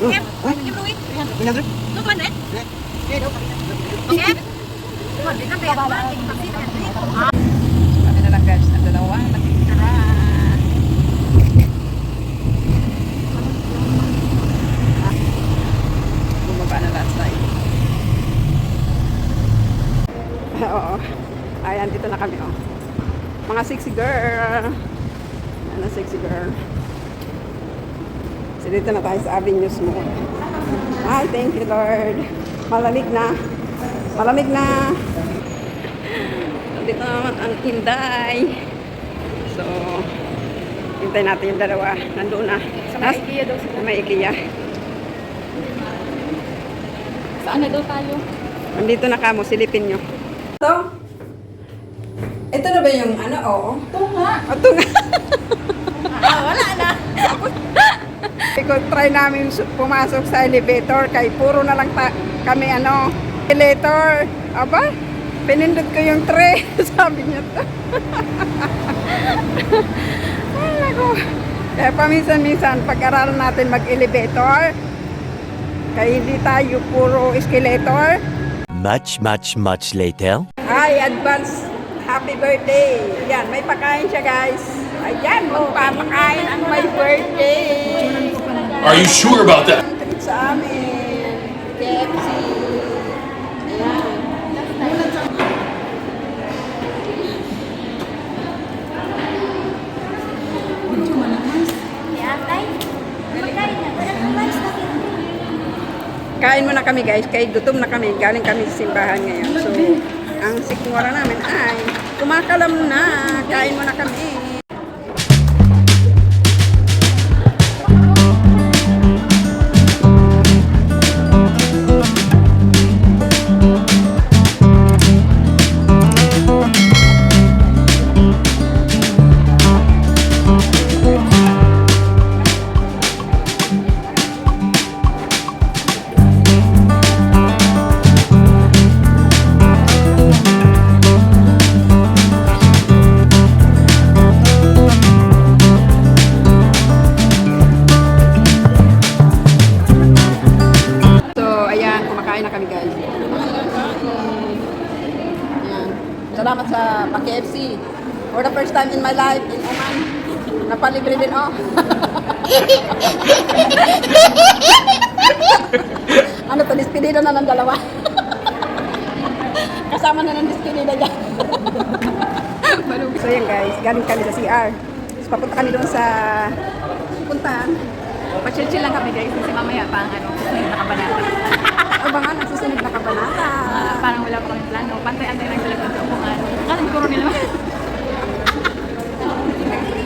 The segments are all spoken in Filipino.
Kami na lang guys, ang dalawa nakikitira. Bumaba na last night. Oo. Ayan, dito na kami oh. Mga sexy girl. Ayan, sexy girl. So dito na tayo sa Avenues Mall. Ay, thank you Lord. Malamig na. Malamig na. Dito naman ang Inday. So, hintay natin yung dalawa. Nandun na. Sa may IKEA daw sila. May IKEA. Saan na daw tayo? Nandito na kamo, silipin nyo. Ito? Ito na ba yung ano? Oo. Ito nga. Ito nga. Wala na. Try namin pumasok sa elevator kay puro na lang kami ano. Elevator. Aba? Pinindot ko yung tray. Sabi niya to. Ay, naku. Kaya paminsan-minsan, pag-aralan natin mag-elevator, kaya hindi tayo puro escalator. Much later. Ay, advance happy birthday. Yan, may pakain siya guys. Ayan, magpapakain ang my birthday. Are you sure about that? Treat sa amin. KFC. Ayan. Kain muna kami guys, kaya gutom na kami, galing kami sa simbahan ngayon. So, ang sikmura namin ay kumakalam na, kain muna kami. Salamat sa pa-KFC. For the first time in my life in Oman, napalibre din oh. Ano to, despedida na ng dalawa. Kasama na ng despedida dyan. So yan guys, galing kami sa CR. So papunta kami doon sa puntahan. Pa-chill-chill lang kami guys kasi mamaya pa ang susunod na kabanata. Abangan ang susunod na kabanata. Parang wala pa kami plano. Pantay-antay lang sila sa upungan. Kasi siguro nila.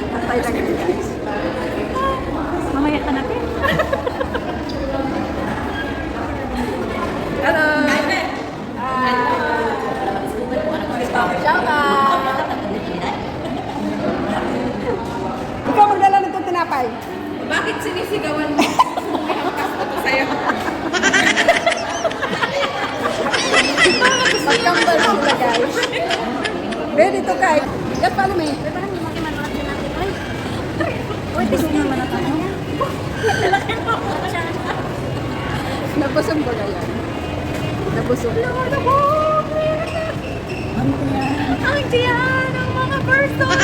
Pantay lang kami guys. Mamaya ka natin. Hello! Shout out! Ikaw magdala ng itong tinapay. Bakit sinisigawan mo? May hangkas ko to sa'yo. Magkambal sila guys. Ready to kay. Yes, follow me. Nabusog ba kaya? Nabusog. Ang tiyan ng mga person!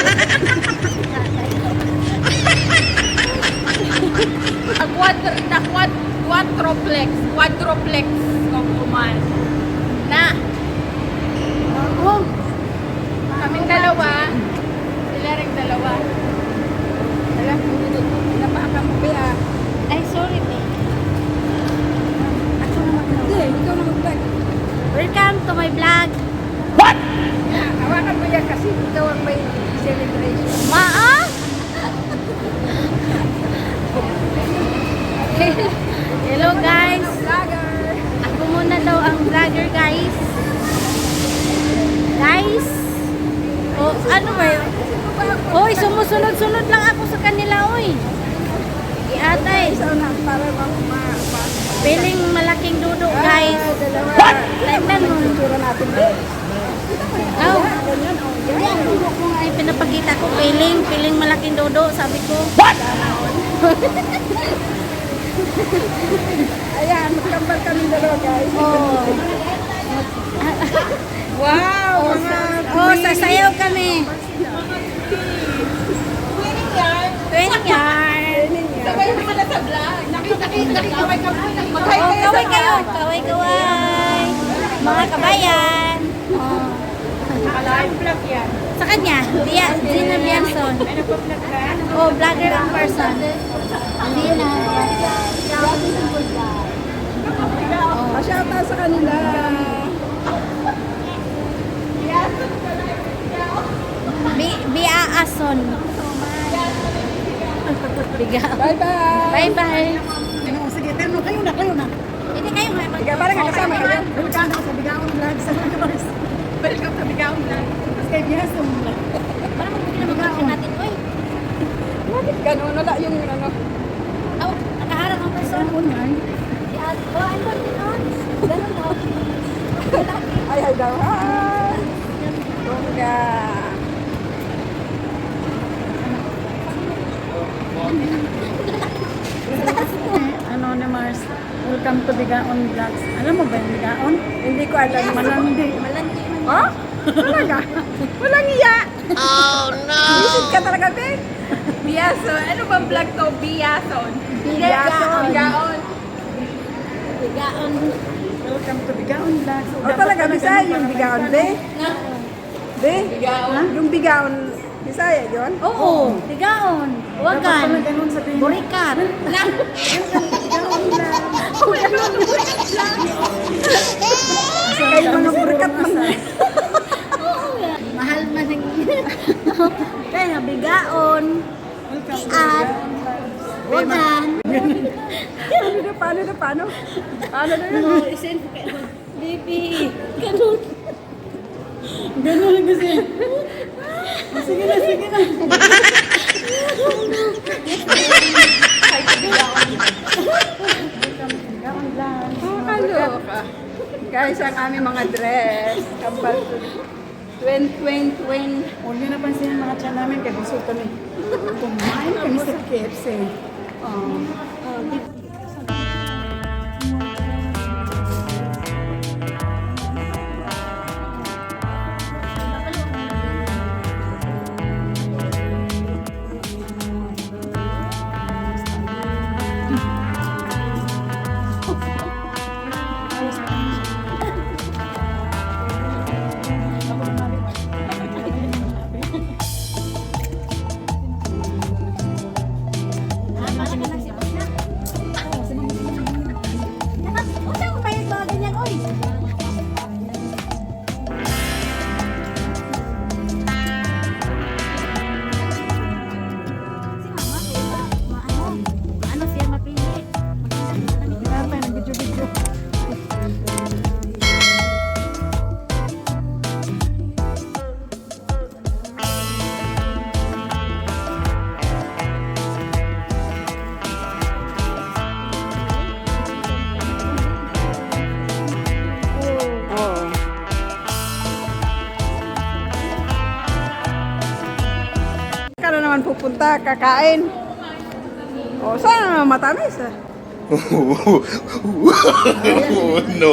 Quadroplex kung kuman. Na! Oh, Kaming dalawa, sila rin dalawa. wala. Napaka mo ba? Ay, sorry, me. Ako na mag-vlog. Ikaw na mag-vlog. Welcome to my vlog. Hawakan mo yan kasi ikaw ang may celebration. Maa! Hello guys! Vlogger! Ako muna daw ang vlogger guys. Guys! Oh, ano ba yun? Hoy, sumusunod-sunod lang ako sa kanila, oy. Iatay. Isa na, para Piling malaking dudo, guys. What? Tignan mo. Tura natin ba? Oh. Ganyan, oh. Hindi, ang dudo ko nga ay pinapakita ko. Piling malaking dudo, sabi ko. What? Ayan, magkambal kami dalawa guys. Oh. Wow! Mga Oh, sasayaw kami. 20 yarn. sabay mo na sa vlog. Nakikaway ka muna. Mag-hi Oh, kayo kaway sa kayo. mga. Kaway-kaway. Mga kabayan. Oh. Live vlog yan. Sa kanya, Zina Bianson. Ano pa vlog ka? Oh, vlogger ang person. Zina. Oh, shout out sa kanila. Biaason. Biga. Bye-bye. Bye-bye. Sige, pero kayo na. Hindi kayo nga. Sige, parang kasama kayo. Welcome sa Bigaon Vlog sa Mars. Welcome sa Bigaon Vlog. Mas kay Biason. Parang magbigay na mag natin. Uy. Bakit ganun? Wala yung ano. Oh, nakaharap ang person. Ano yan? Oh, I'm going on. Ganun mo. Ay, hi daw. Hi. Bongga. Ano na Mars? Welcome to Bigaon Vlogs. Alam mo ba yung Bigaon? Hindi ko alam. Malandi. Malandi man. Oh? Talaga? Walang iya. Oh, no. Visit ka talaga, Ben. Biason. Ano bang vlog to? Biason. Bigaon. Bigaon. Bigaon. Welcome to Bigaon Vlogs. O talaga, Bisaya yung bigaon, Be? Be? Ha? Yung bigaon, Bisaya yun? Oo, bigaon. Dapat pala Huwagan. ganun sabihin. Burikat. Bigaon Vlogs. Kayo mga burikat man. Mahal man ang kaya bigaon. Welcome to Iat. Bigaon Vlogs. Huwagan. Paano na? Paano na yun? No, isin ko kayo. Baby. Ganun. Ganun lang kasi. Sige na. Bigaon Vlogs. Kaloka. Guys, ang aming mga dress. Kambal to 2020. Huwag niyo napansin yung mga tiyan namin kaya gusto kami. Kumain kami sa KFC. Ano siya mapili? Kaya tayo nag-video-video. Oo. Ka na naman pupunta, kakain. O, saan naman matamis ah? No.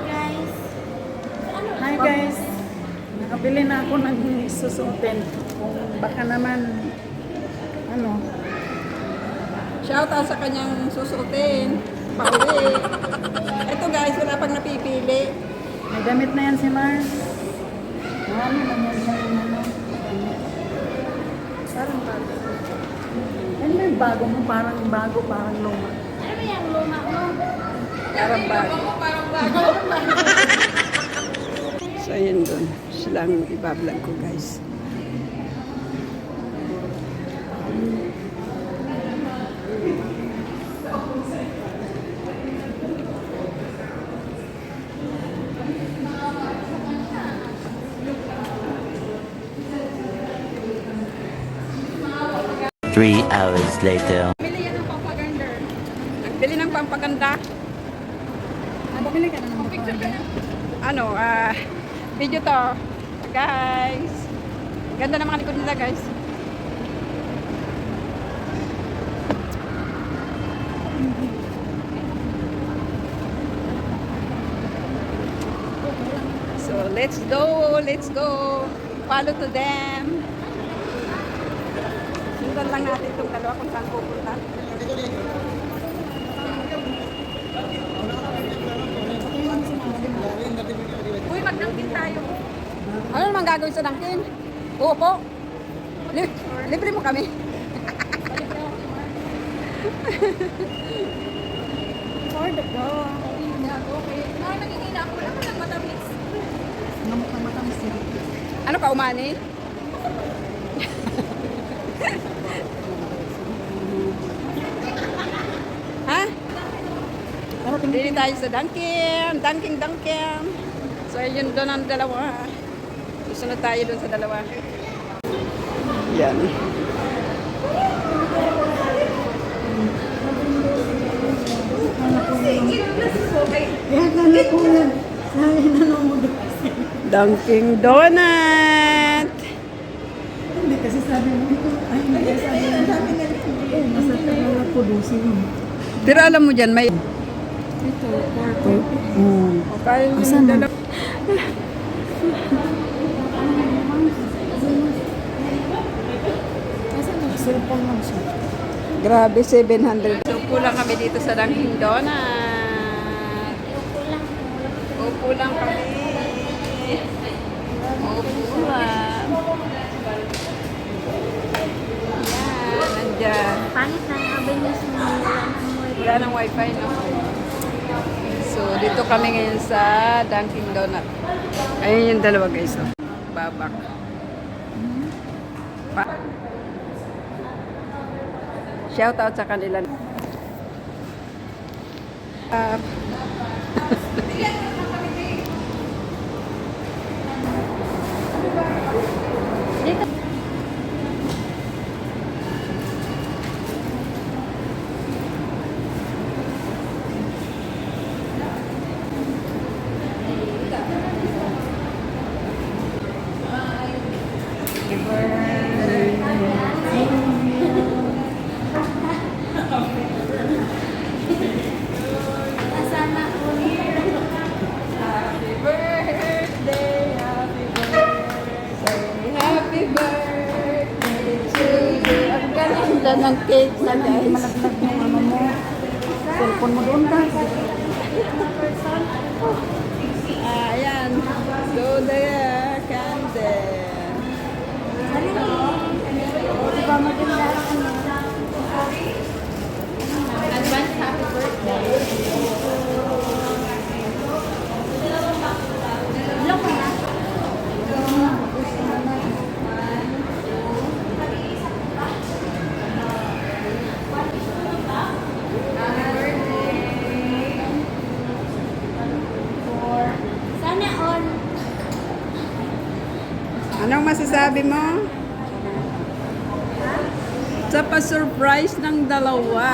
Guys. Hi guys! Nakabili na ako ng susuotin. Kung baka naman, ano, Shout out sa kanyang susuotin. Pauwi. Ito guys, wala pang napipili. may damit na yan si Mars. Marami na yan siya yung ano. Parang bago. Ano yung bago mo? Parang bago, parang luma. Ano ba yung luma mo? Parang bago. So, yun dun. Silang ibablog ko guys. Three hours later. Bili yan ng pampaganda. Nagbili ng pampaganda. Bumili ka na ng Ano, video to. Guys. Ganda ng mga likod nila guys. Let's go, let's go. Follow to them. Sundan lang natin itong dalawa kung saan pupunta. Uy, mag-Dunkin tayo. Ano naman gagawin sa Dunkin? Oo po. Libre mo kami. For the go. Okay. Nangingina ako. Wala ko lang matamis. Matamis na. Ano ka, umanin? Ha? Dili tayo sa Dunkin. Dunkin. So, yun doon ang dalawa. Susunod tayo doon sa dalawa. Yan. Kaya kala ko yan. Sabi na nung mo Dunkin Donut. Hindi kasi sabi mo ito. Ay, hindi sabi na sabi na nasa tagal po dosin mo. Pero alam mo dyan, may... Ito, purple. Okay, Asan na? Asan na? Cellphone lang siya. Grabe, 700. So, kulang kami dito sa Dunkin Donut. Upo lang kami. Upo lang. Yan, nandyan. Pangit na yung avenues mo. Wala ng wifi, no? So, dito kami ngayon sa Dunkin Donut. Ayun yung dalawa, guys. Oh. Babak. Shout out sa kanila. Happy birthday to you. Ang ganda ng cake na, guys. Malaglag yung ano mo. Cellphone mo doon ka. Ayan. So, the candle. Diba maganda ang advance happy birthday. Sana all. Anong masasabi mo? Sa pa-surprise ng dalawa.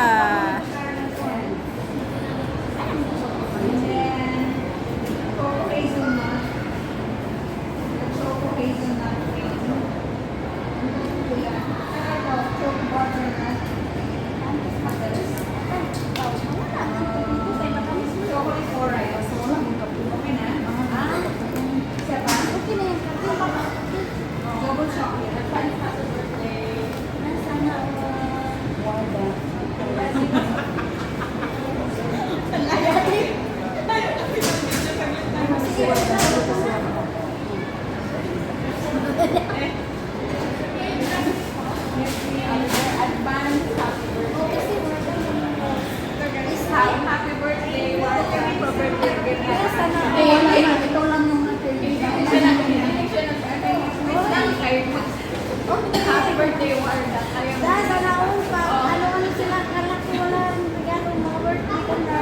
Happy birthday, Warda. Dahil sana all pa. Ano sila kalaki wala regalo mga birthday ko na.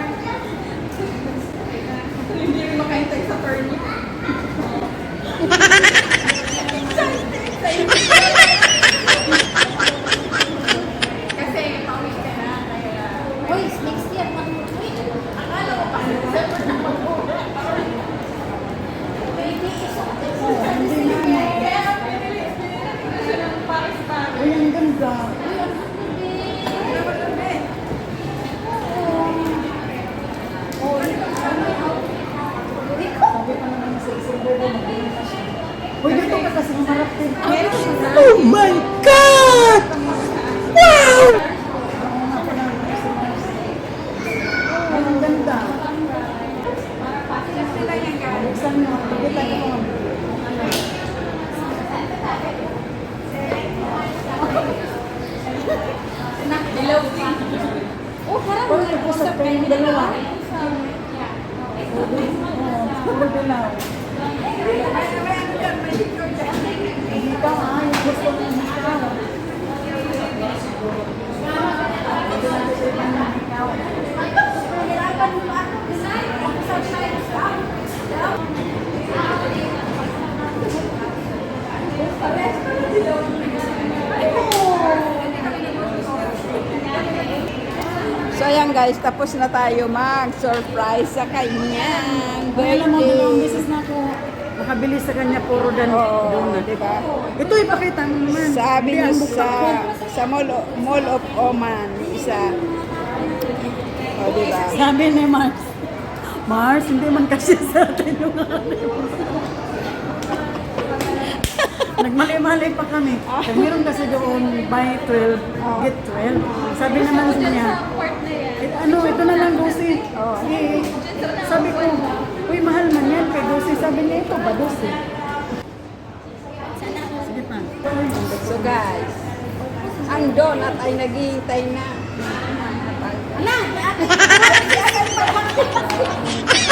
Hindi rin makaintay sa Fernie. Kasi pauwi ka na. Uy, next year mag-uwi. Akala ko pa. December na mag-uwi. Baby, isang Uy, ang ganda. Sabi pa naman sa silver na dalawa. Puro dilaw. Ikaw yung gusto mo ikaw. So ayan guys, tapos na tayo mag-surprise sa kanyang Alam mo, dalawang birthday. beses na ako nakabili sa kanya puro Oo, donut. diba? Ito ipakita mo naman. Sabi Hindi, niyo ang buksan ko. sa Mall of Oman, isa. O, diba? Sabi ni Mars, Mars, hindi man kasi sa atin yung Nagmali-mali pa kami. Kaya meron kasi doon, buy 12, get 12. Sabi naman niya, ano, ito na lang 12. Eh, sabi ko, uy, mahal man yan kay 12. Sabi niya, ito ba 12? Sige pa. So guys, ang donut ay naghihintay na.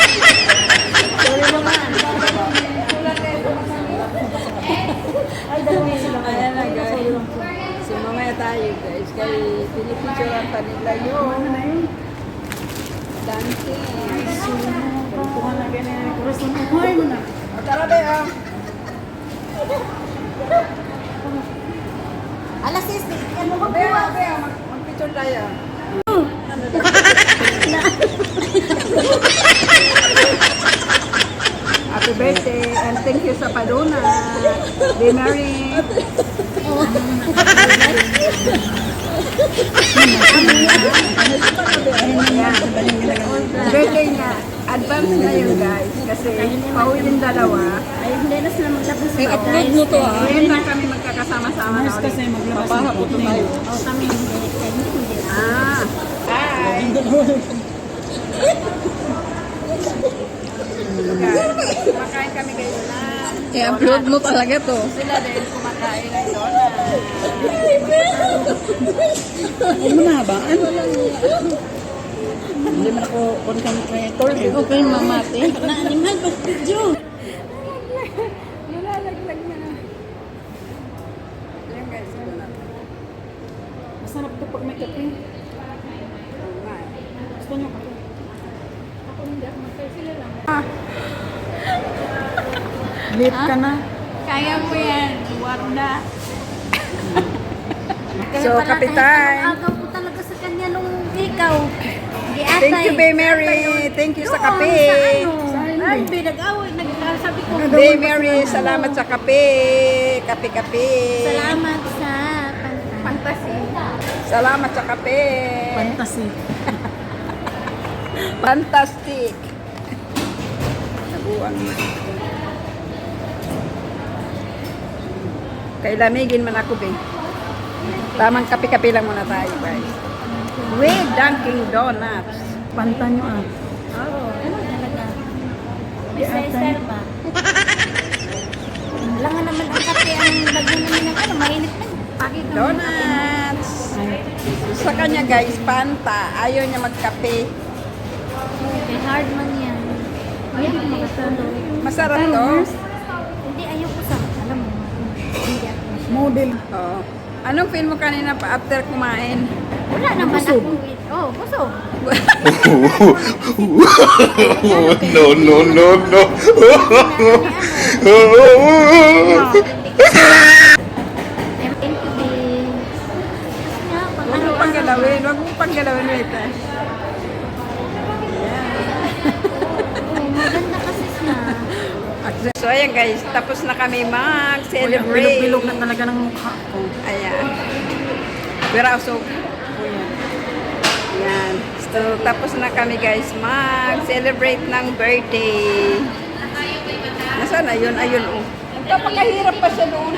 Sorry naman. Ayan na guys. So mamaya tayo guys. Kaya pinipicturean pa nila yung dancing. Kuha na ganyan. Kurasong kuhay mo na. O tara be ah. Alas 6, ano ko Be ah, be ah. Mag-picture tayo. Happy birthday and thank you sa paduna. Be merry. Birthday niya. Advance na yun guys. Kasi pauwi yung dalawa. Ay, hindi na sila maglabas. I-upload mo to ha. Ngayon lang kami magkakasama-sama. Mars kasi maglabas ng Papahapo tayo. O, kami hindi. Kami hindi. Ah. Hi. Kumakain kami ngayon na. I-upload mo talaga to. Sila din kumakain ng donut. Huwag mo na habaan. Hindi man ako content creator. Okay, mamate. Naanimal pa video. Nalalaglag na. Ayan guys, donut. Masarap ito pag may kape. Gusto niyo kape? Late ka na. Kaya mo yan. Warna. So, kapitan. Agaw po talaga sa kanya nung ikaw. Di atay. Thank you, Bay Mary. Thank you sa kape. Ay, binag-away. Sabi ko, Bay Mary, salamat sa kape. Kape-kape. salamat sa fantasy. Salamat sa kape. Fantasy. Fantastic. Nabuang. Kailamigin man ako, Bay. Tamang kape-kape lang muna tayo, guys. With Dunkin' Donuts. Panta niyo ah. Oo, ano talaga. May style pa. Langan naman ang kape ang bagyo naman ng ano, mainit na. Pakit naman. Donuts. Sa kanya, guys, Fanta. Ayaw niya magkape. Okay, hard man yan. Ayaw ko makatulog. Masarap to. Hindi, ayaw ko sa, alam mo, hindi ako. Model. Oh. Anong feel mo kanina pa after kumain? Wala naman Busog. ako. Oh, busog. No, no, no, no. Thank you, babe. Huwag mo pang galawin. Huwag mo pang galawin. Wait, eh. Maganda kasi siya. So, ayan guys. Tapos na kami mag-celebrate. Bilog-bilog na talaga ng mukha ko. Ayan. Pero so, ayan. So, tapos na kami guys mag-celebrate ng birthday. Nasaan na yun? Ayun, oh. Nagpapakahirap pa siya doon.